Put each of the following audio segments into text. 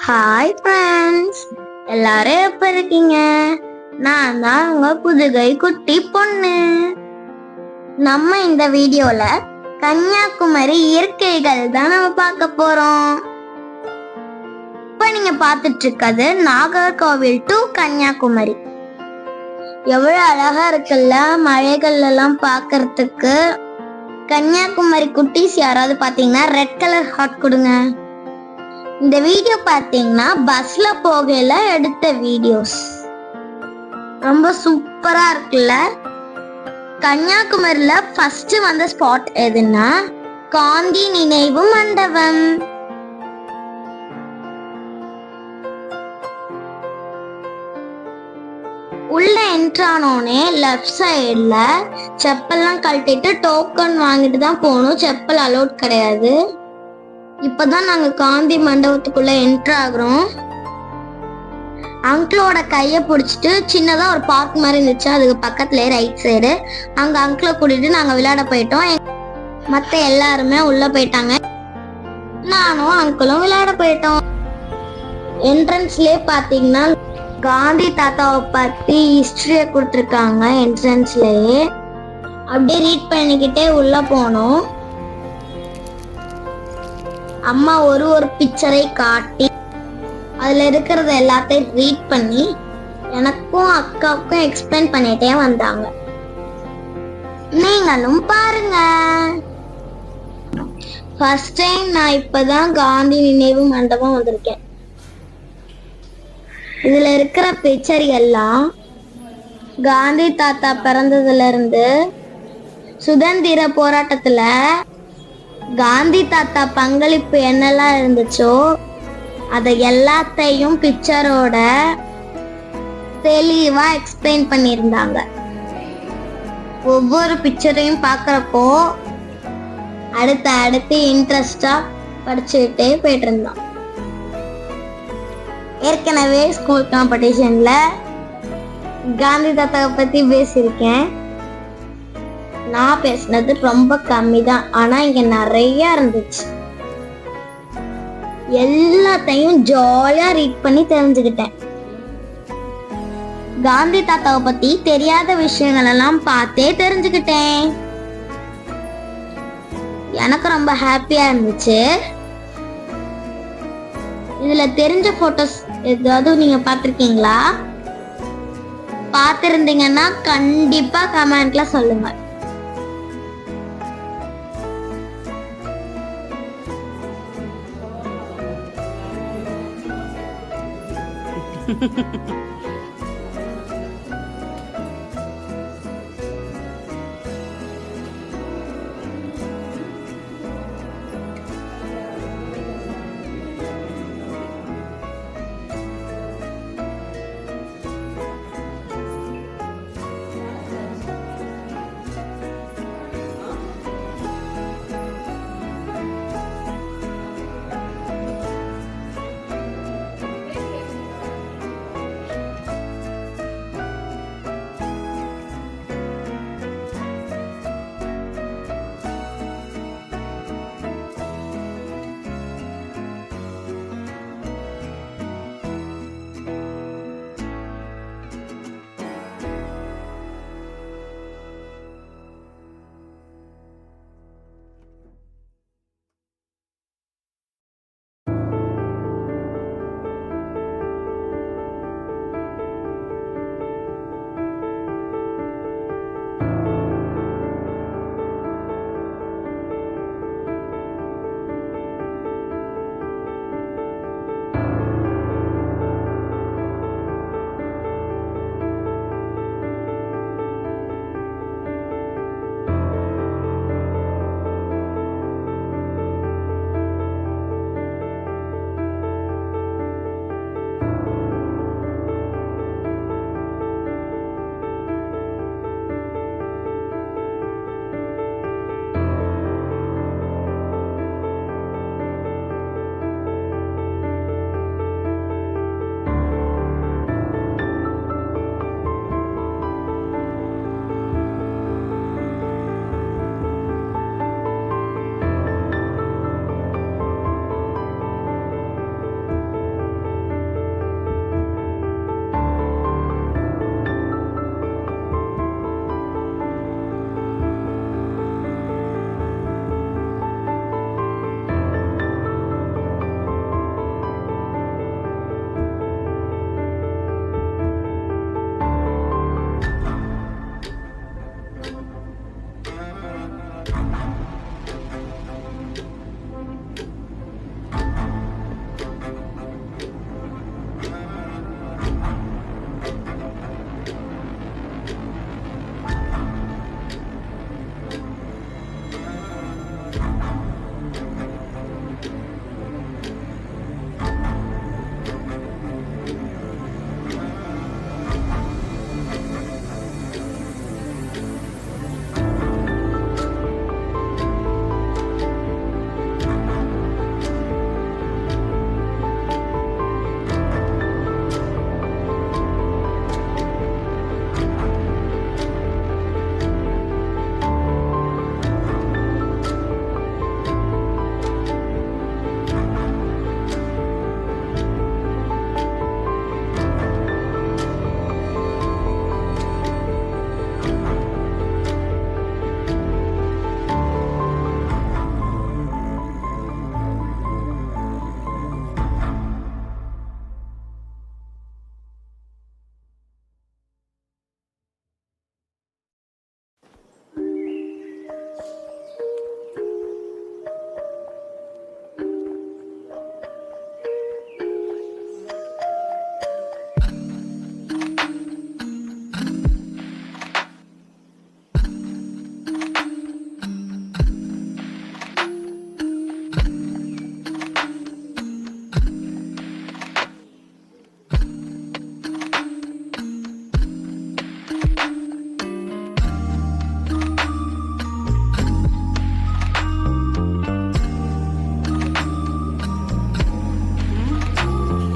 Hi friends, எல்லாரும் எப்ப இருக்கீங்க? நான் தான் உங்க புதுகை குட்டி பொண்ணு. நம்ம இந்த வீடியோல கன்னியாகுமரி இயற்கைகள் தான் நம்ம பார்க்க போறோம். இப்ப நீங்க பார்த்துட்டு இருக்கிறது நாகர்கோவில் டு கன்னியாகுமரி. எவ்வளவு அழகா இருக்குல்ல மலைகள் எல்லாம் பார்க்கறதுக்கு. கன்னியாகுமரி குட்டீஸ் யாராவது பாத்தீங்கன்னா ரெட் கலர் ஹார்ட் கொடுங்க. இந்த வீடியோ பாத்தீங்கன்னா பஸ்ல போகையில எடுத்த வீடியோஸ். ரொம்ப சூப்பரா இருக்குல்ல. கன்னியாகுமரியில ஃபர்ஸ்ட் வந்த ஸ்பாட் எதுன்னா காந்தி நினைவு மண்டபம். உள்ள என்ட்ரானோனே லெஃப்ட் சைடுல செப்பல்லாம் கழட்டிட்டு டோக்கன் வாங்கிட்டு தான் போகணும். செப்பல் அலோட் கிடையாது. இப்பதான் நாங்க காந்தி மண்டபத்துக்குள்ள என்ட்ரு ஆகுறோம். அங்கிளோட கைய பிடிச்சிட்டு சின்னதா ஒரு பார்க் மாதிரி இருந்துச்சு, அதுக்கு பக்கத்துல ரைட் சைடு. அங்க அங்கிளை கூட்டிட்டு நாங்க விளையாட போயிட்டோம். மத்த எல்லாருமே உள்ள போயிட்டாங்க. நானும் அங்கிளும் விளையாட போயிட்டோம். என்ட்ரன்ஸ்லயே பாத்தீங்கன்னா காந்தி தாத்தாவை பத்தி ஹிஸ்டரிய கொடுத்துருக்காங்க. என்ட்ரன்ஸ்லயே அப்படியே ரீட் பண்ணிக்கிட்டே உள்ள போனோம். அம்மா ஒரு பிக்சரை காட்டி அதுல இருக்கிறத எல்லாத்தையும் ரீட் பண்ணி எனக்கும் அக்காவுக்கும் எக்ஸ்பிளைன் பண்ணிட்டே வந்தாங்க. நீங்களும் பாருங்க. ஃபர்ஸ்ட் டைம் நான் இப்பதான் காந்தி நினைவு மண்டபம் வந்திருக்கேன். இதுல இருக்கிற பிக்சர் எல்லாம் காந்தி தாத்தா பிறந்ததுல இருந்து சுதந்திர போராட்டத்துல காந்தி தாத்தா பங்களிப்பு என்னெல்லாம் இருந்துச்சோ அதை எல்லாத்தையும் பிக்சரோட தெளிவா எக்ஸ்பிளைன் பண்ணியிருந்தாங்க. ஒவ்வொரு பிக்சரையும் பார்க்கறப்போ அடுத்து இன்ட்ரெஸ்டா படிச்சுக்கிட்டே போயிட்டு இருந்தோம். ஏற்கனவே ஸ்கூல் காம்படிஷன்ல காந்தி தாத்தாவை பத்தி பேசியிருக்கேன். நான் பேசினது ரொம்ப கம்மி தான், ஆனா இங்க நிறைய இருந்துச்சு. எல்லாத்தையும் ஜாலியா ரீட் பண்ணி தெரிஞ்சுக்கிட்டேன். காந்தி தாத்தாவை பத்தி தெரியாத விஷயங்கள் எல்லாம் பார்த்தே தெரிஞ்சுக்கிட்டேன். எனக்கு ரொம்ப ஹாப்பியா இருந்துச்சு. இதுல தெரிஞ்ச போட்டோஸ் ஏதாவது நீங்க பார்த்திருக்கீங்களா? பார்த்திருந்தீங்கன்னா கண்டிப்பா கமெண்ட்ல சொல்லுங்க.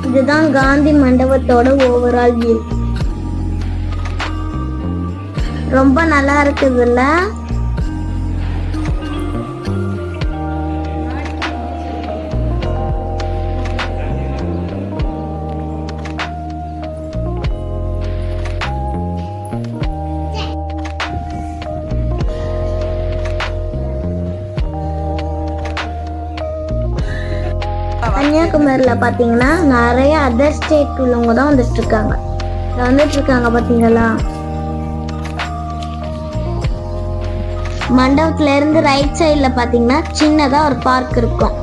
இதுதான் காந்தி மண்டபத்தோட ஓவரால் வியூ. ரொம்ப நல்லா இருக்குதுல்ல? கன்னியாகுமரியில பாத்தீங்கன்னா நிறைய அதர் ஸ்டேட் உள்ளவங்க தான் வந்துட்டு இருக்காங்க பாத்தீங்களா? மண்டபத்துல இருந்து ரைட் சைட்ல பாத்தீங்கன்னா சின்னதா ஒரு பார்க் இருக்கும்.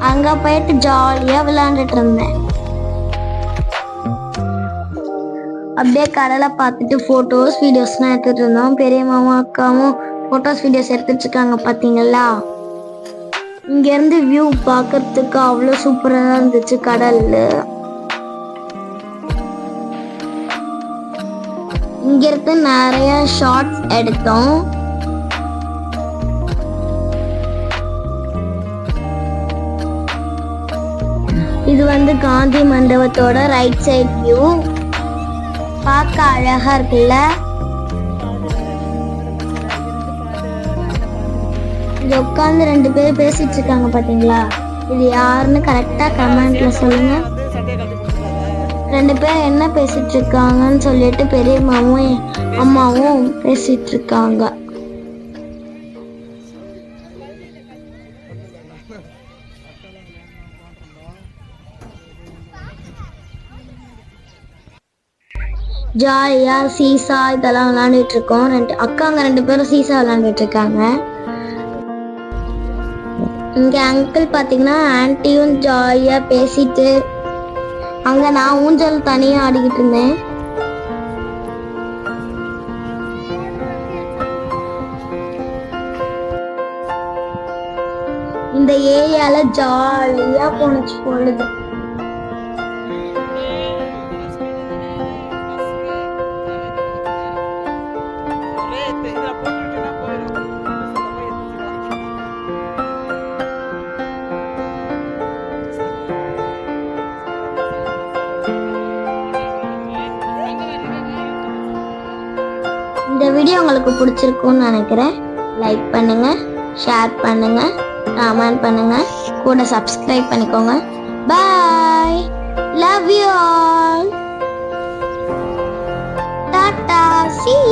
அங்க போயிட்டு ஜாலியா விளையாண்டுட்டு இருந்தேன். அப்படியே கடலை பார்த்துட்டு போட்டோஸ் வீடியோஸ்லாம் எடுத்துட்டு இருந்தோம். பெரிய மாமா அக்காவும் போட்டோஸ் வீடியோஸ் எடுத்துட்டு இருக்காங்க பாத்தீங்களா? இங்க இருந்து வியூ பார்க்கறதுக்கு அவ்வளோ சூப்பரா இருந்துச்சு கடல்ல. இங்க இருந்து நிறைய ஷார்ட்ஸ் எடுத்தோம். இது வந்து காந்தி மண்டபத்தோட ரைட் சைட் வியூ. பார்க்க அழகா இருக்குல்ல? இங்க உட்காந்து 2 பேர் பேசிட்டு இருக்காங்க பாத்தீங்களா? இது யாருன்னு கரெக்டா கமெண்ட்ல சொல்லுங்க. 2 பேர் என்ன பேசிட்டு இருக்காங்கன்னு சொல்லிட்டு பெரிய மாமும் அம்மாவும் பேசிட்டு இருக்காங்க. ஜாலியா சீசா இதெல்லாம் விளையாண்டுட்டு இருக்கோம். அக்காங்க 2 பேரும் சீசா விளையாண்டுட்டு இருக்காங்க. இங்க அங்கிள் பாத்தீங்கன்னா ஆன்ட்டியும் ஜாலியா பேசிட்டு, அங்க நான் ஊஞ்சல் தனியா ஆடிக்கிட்டு இருந்தேன். இந்த ஏரியால ஜாலியா போனுச்சு பொழுது. இந்த வீடியோ உங்களுக்கு பிடிச்சிருக்கும்னு நினைக்கிறேன். லைக் பண்ணுங்க, ஷேர் பண்ணுங்க, கமெண்ட் பண்ணுங்க, கூட சப்ஸ்கிரைப் பண்ணிக்கோங்க. Bye, love you all, tata, see you.